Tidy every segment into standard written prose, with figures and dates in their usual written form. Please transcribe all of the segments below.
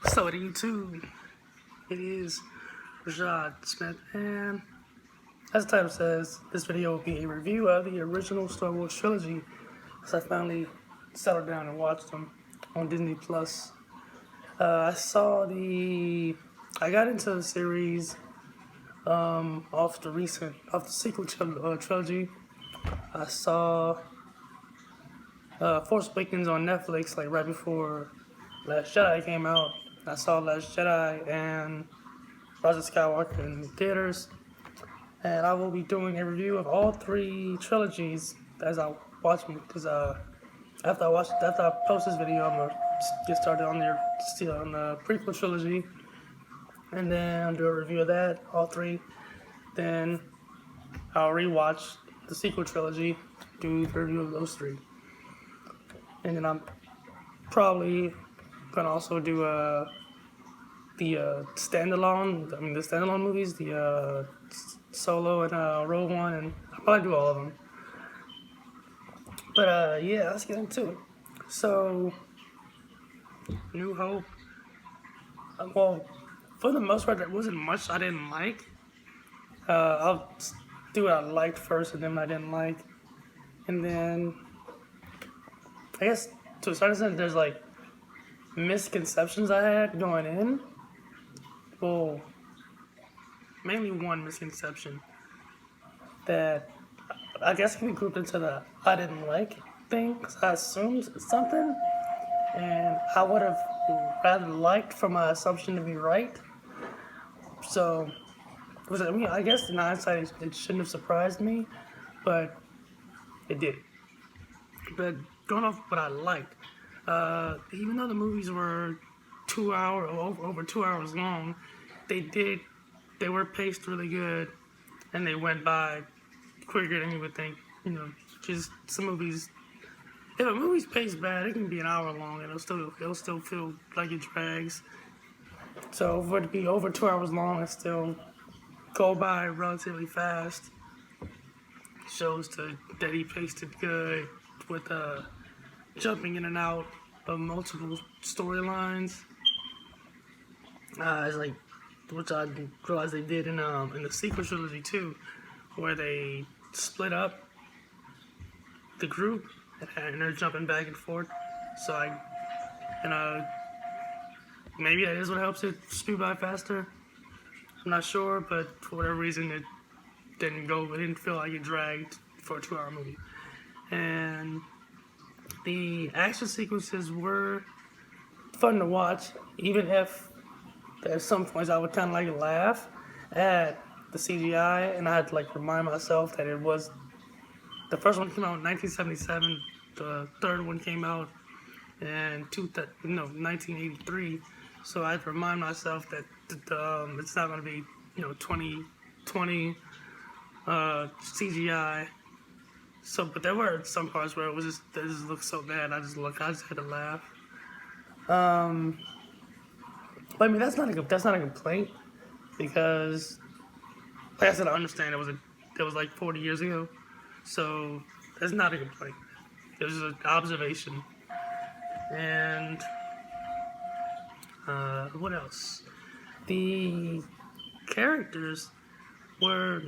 So to YouTube, it is Rashad Smith, and as the title says, this video will be a review of the original Star Wars trilogy, as I finally settled down and watched them on Disney Plus. I saw I got into the series off the sequel trilogy. I saw Force Awakens on Netflix like right before Last Jedi came out. I saw Last Jedi and Rise of Skywalker in theaters, and I will be doing a review of all three trilogies as I watch them. Because after I post this video, I'm gonna get started on the prequel trilogy, and then I'll do a review of that, all three. Then I'll rewatch the sequel trilogy, do the review of those three, and then I'm probably gonna also do the standalone movies, the Solo and Rogue One, and I'll probably do all of them. But yeah, let's get into it. So, New Hope. Well, for the most part, there wasn't much I didn't like. I'll do what I liked first, and then what I didn't like, and then I guess to a certain extent, there's like misconceptions I had going in. Well, mainly one misconception that I guess can be grouped into the I didn't like thing, because I assumed something, and I would have rather liked for my assumption to be right. So, I guess in hindsight, it shouldn't have surprised me, but it did. But going off what I liked, even though the movies were over 2 hours long, they did, they were paced really good, and they went by quicker than you would think. Just some movies. If a movie's paced bad, it can be an hour long, and it'll still feel like it drags. So for it to be over 2 hours long and still go by relatively fast shows that he paced it good with jumping in and out of multiple storylines. It's like, which I realized they did in the sequel trilogy too, where they split up the group and they're jumping back and forth. So maybe that is what helps it speed by faster. I'm not sure, but for whatever reason, it didn't feel like it dragged for a 2 hour movie. And the action sequences were fun to watch, even if at some points I would kind of like laugh at the CGI, and I had to like remind myself that it was the first one came out in 1977, the third one came out in 1983. So I had to remind myself that it's not going to be 2020 CGI. So, but there were some parts where it just looked so bad. I just had to laugh. But I mean, that's not a complaint, because, like I said, I understand it was like 40 years ago, so that's not a complaint. It was an observation. And what else? The characters were.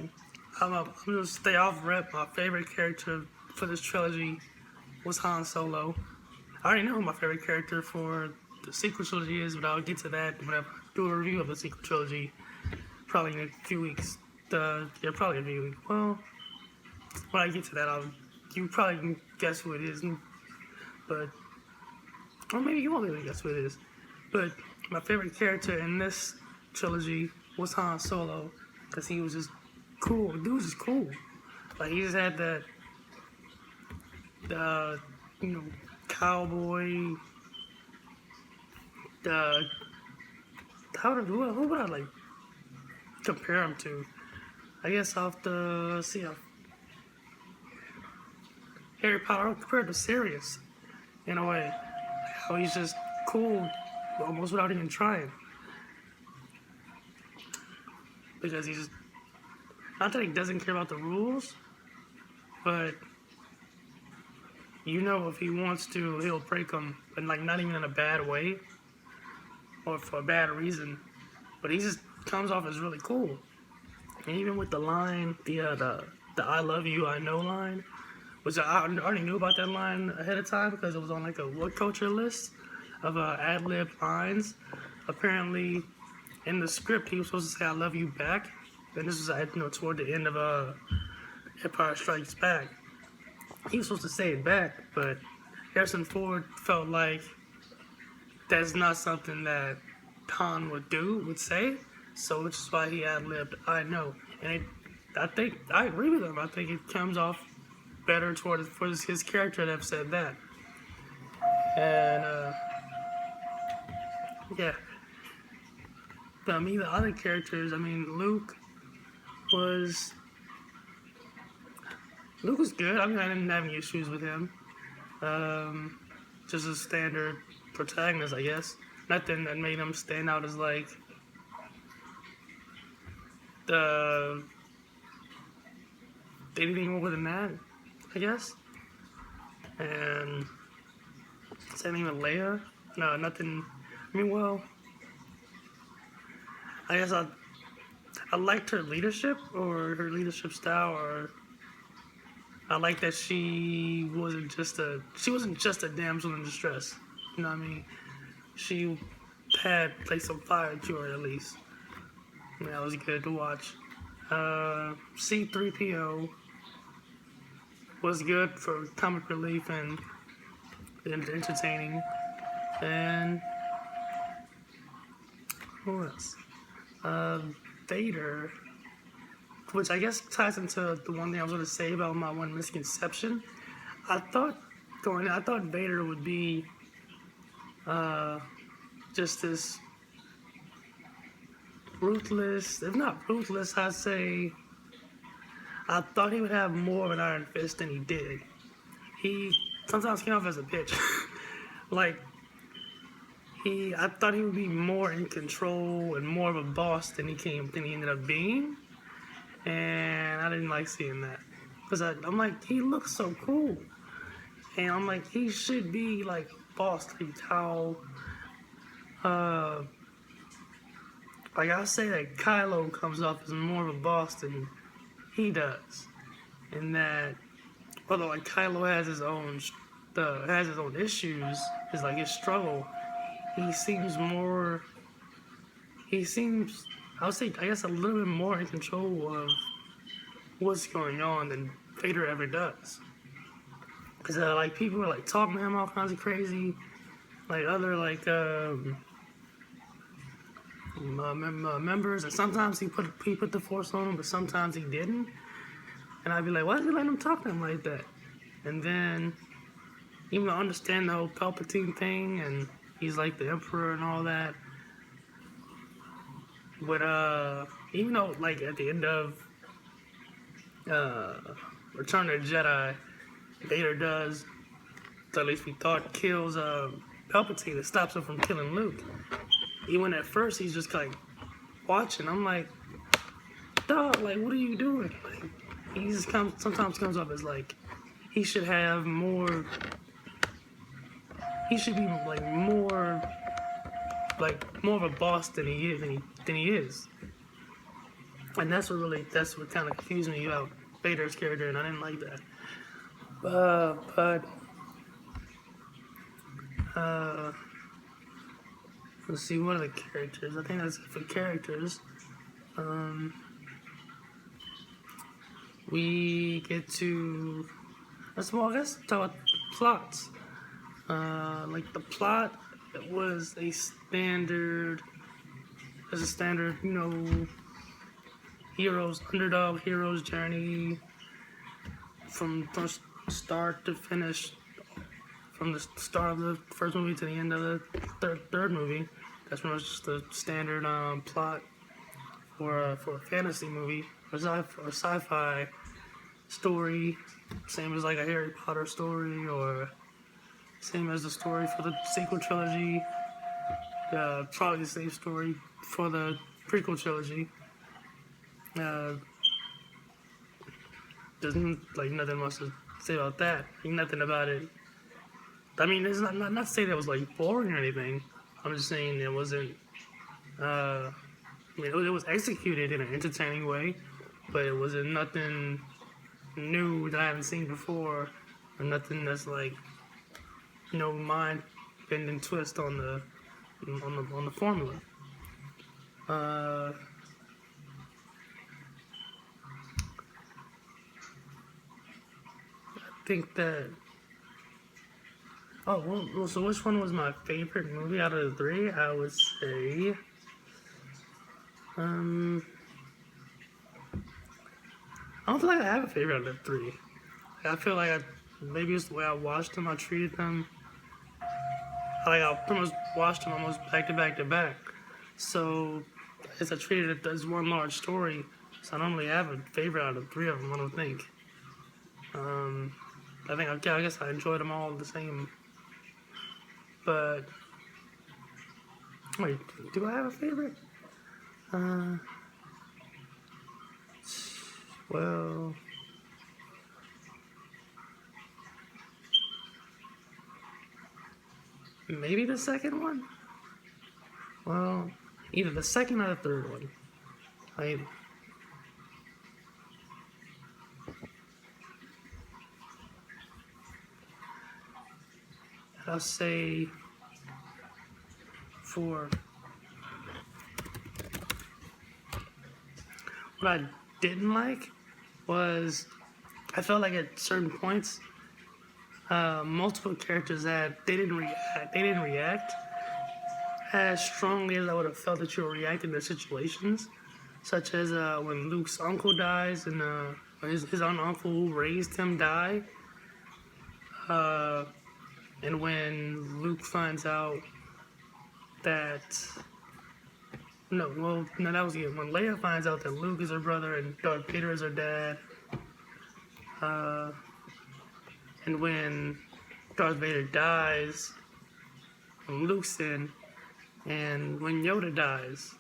I'm gonna stay off rep. My favorite character for this trilogy was Han Solo. I already know who my favorite character for the sequel trilogy is, but I'll get to that whenever I do a review of the sequel trilogy, probably in a few weeks. Probably in a few weeks. Well, when I get to that, you probably can guess who it is, or maybe you won't be able to guess who it is. But my favorite character in this trilogy was Han Solo, because he was just cool. Dude was just cool. Like, he just had that, cowboy. Who would I like compare him to? I guess off the Harry Potter, compared to Sirius in a way. How he's just cool, almost without even trying. Because he's just, not that he doesn't care about the rules, but if he wants to, he'll break them, but like not even in a bad way. or for a bad reason. But he just comes off as really cool. And even with the line, the "I love you, I know" line, which I already knew about that line ahead of time because it was on like a What Culture list of ad-lib lines. Apparently, in the script, he was supposed to say "I love you" back, and this was toward the end of Empire Strikes Back. He was supposed to say it back, but Harrison Ford felt like that's not something that Han would say, so which is why he ad-libbed "I know," and I think I agree with him. I think it comes off better for his character to have said that, and yeah. But I mean, the other characters. I mean, was Luke was good. I mean, I didn't have any issues with him. Um, just a standard protagonist, I guess. Nothing that made him stand out as like the anything more than that, I guess. And same thing with Leia. No, nothing. I mean, well, I guess I liked her leadership or her leadership style, or I like that she wasn't just a damsel in distress. You know what I mean? She had like some fire to her at least. And that was good to watch. C-3PO was good for comic relief and entertaining. And who else? Vader, which I guess ties into the one thing I was going to say about my one misconception. I thought Vader would be just this ruthless, if not ruthless, I'd say I thought he would have more of an iron fist than he did. He sometimes came off as a bitch. Like, I thought he would be more in control and more of a boss than he ended up being. And I didn't like seeing that. Because I'm like, he looks so cool. And I'm like, he should be like boss, like how like I say that Kylo comes off as more of a boss than he does. And that although like Kylo has his own issues, his struggle, he seems I would say I guess a little bit more in control of what's going on than Vader ever does. Cause like people were like talking to him all kinds of crazy, like other like members, and sometimes he put the force on him, but sometimes he didn't. And I'd be like, why did you let him talk to him like that? And then even though I understand the whole Palpatine thing, and he's like the Emperor and all that, but even though like at the end of Return of the Jedi, Vader does, at least we thought, kills Palpatine and stops him from killing Luke. Even at first, he's just like watching. I'm like, dog, like, what are you doing? Like, he just sometimes comes off as like he should have more. He should be like more of a boss than he is. And that's what kind of confused me about Vader's character, and I didn't like that. But let's see, what are the characters? I think that's it for characters. We get to let's talk about plots. Like the plot was a standard, underdog hero's journey from start to finish, from the start of the first movie to the end of the third movie. That's pretty much just the standard plot for a fantasy movie or sci-fi story. Same as like a Harry Potter story, or same as the story for the sequel trilogy. Probably the same story for the prequel trilogy. There's like nothing much to say about that. Like, nothing about it. I mean, it's not to say that it was like boring or anything. I'm just saying it wasn't. I mean, it was executed in an entertaining way, but it wasn't nothing new that I haven't seen before, or nothing that's like mind bending twist on the formula. I think that. Oh well, so which one was my favorite movie out of the three? I would say, um, I don't feel like I have a favorite out of the three. I feel like maybe it's the way I watched them, I treated them. I pretty much watched them almost back to back to back. So, I guess I treated it as one large story. So I don't really have a favorite out of three of them. I don't think. Um, I guess I enjoyed them all the same. But wait, do I have a favorite? Uh, well, maybe the second one. Well, either the second or the third one. I I'll say for what I didn't like was I felt like at certain points, multiple characters that they didn't react. They didn't react as strongly as I would have felt that you were reacting to situations, such as when Luke's uncle dies and when his own uncle who raised him die, uh, and when Luke finds out that no, that was it. When Leia finds out that Luke is her brother and Darth Vader is her dad, uh, and when Darth Vader dies, when Luke's in, and when Yoda dies,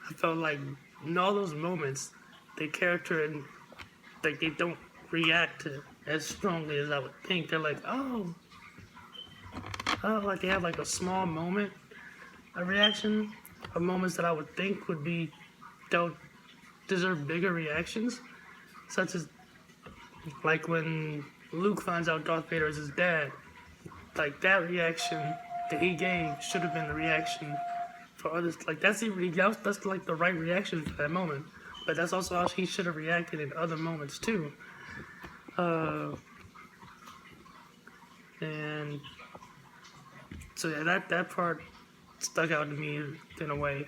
I felt like in all those moments, the character and like they don't react to as strongly as I would think. They're like, oh, like they have like a small moment, a reaction, of moments that I would think would be don't deserve bigger reactions, such as like when Luke finds out Darth Vader is his dad. Like that reaction that he gave should have been the reaction for others. Like that's like the right reaction for that moment. But that's also how he should have reacted in other moments too. And so yeah, that part stuck out to me in a way.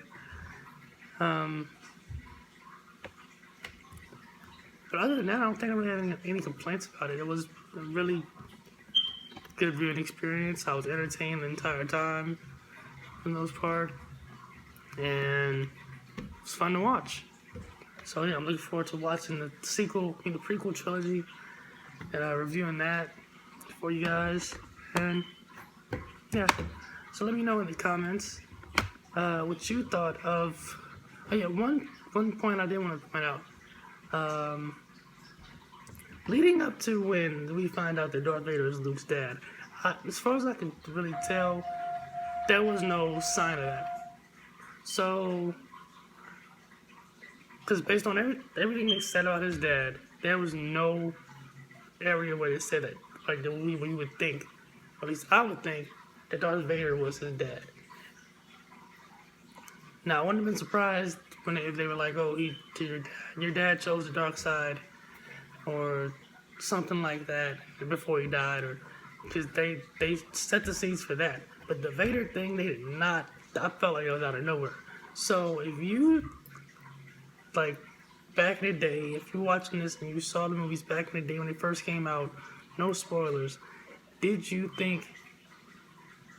But other than that, I don't think I really had any complaints about it. It was a really good viewing experience. I was entertained the entire time, for the most part, and it was fun to watch. So yeah, I'm looking forward to watching the sequel, the prequel trilogy, and reviewing that for you guys. And yeah, so let me know in the comments what you thought of. Oh yeah, one point I did want to point out. Leading up to when we find out that Darth Vader is Luke's dad, as far as I can really tell, there was no sign of that. So, because based on everything they said about his dad, there was no area where they said that, like that we would think, at least I would think, that Darth Vader was his dad. Now, I wouldn't have been surprised if they were like, "Oh, your dad chose the dark side," or something like that before he died, or because they set the scenes for that. But the Vader thing, they did not. I felt like it was out of nowhere. So if you like back in the day, if you're watching this and you saw the movies back in the day when they first came out, no spoilers. Did you think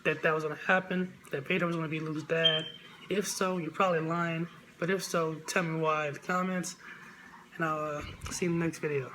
that was gonna happen? That Vader was gonna be Luke's dad? If so, you're probably lying. But if so, tell me why in the comments, and I'll see you in the next video.